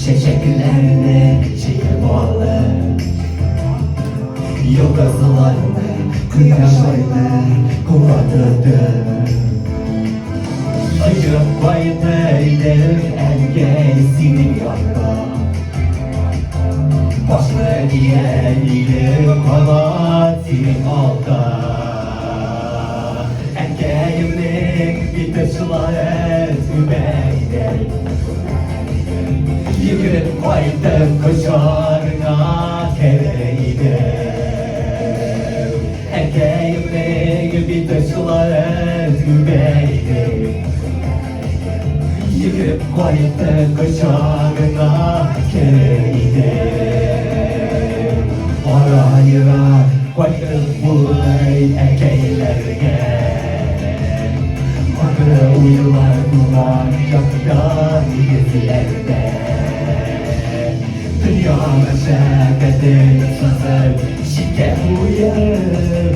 çiçeklerine çiğmalı yıldızlarını kıyaşlarını kuvvetlidir Acıp kayıtlardır engesinin yanında Başlı diğerleri kanatinin altta Engeyimlik bir taşılar tümeyler Yıkırıp kayıttım koşarına kereydir Engeyimlik bir taşılar tümeyler Yıkırıp kayıttım koşarına kereydir Arayıra koydum bulay ekeylerge Makara uyular duvar yaktan yüzlerde Dünya meşakkatin sızır şike uyur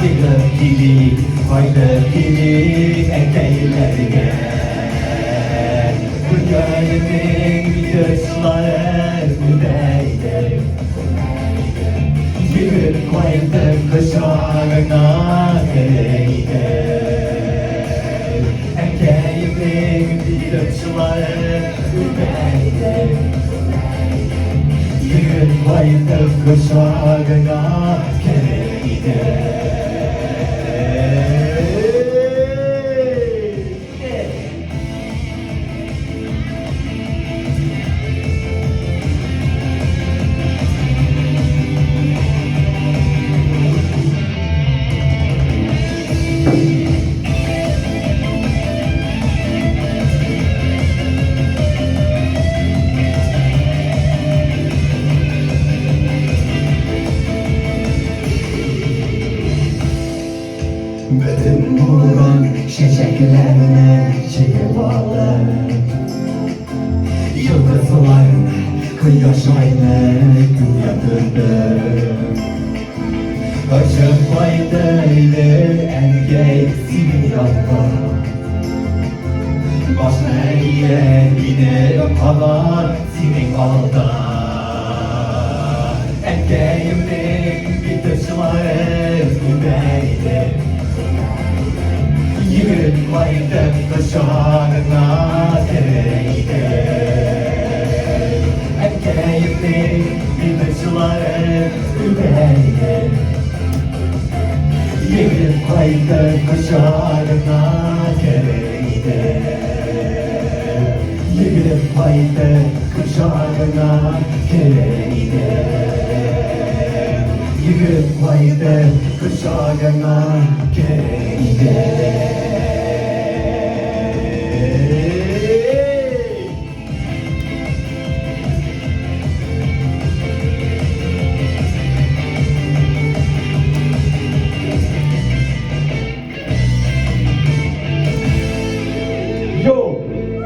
Yıkıp kilik koydum kilik ekeylerge Gönlümün gözler müdeydir Yürüp koydum kuşağına kereydir Engeyimlik bir gözler müdeydir Yürüp koydum kuşağına kereydir Bütün bulan çiçeklerine çiğmalı Yıldızlarına kıyaşayla gün yakındı Açıp faydaylı engeksinin yanında Başına yerine kalan senin alda Engeyimlik bir taşılar güveydir Yürüp koydum kuşağına kereydir Engeyimlik bir taşılar güveydir Yürüp koydum kuşağına kereydir Yürüp koydum kuşağına kereydir Yürüp koydum kuşağına kereydir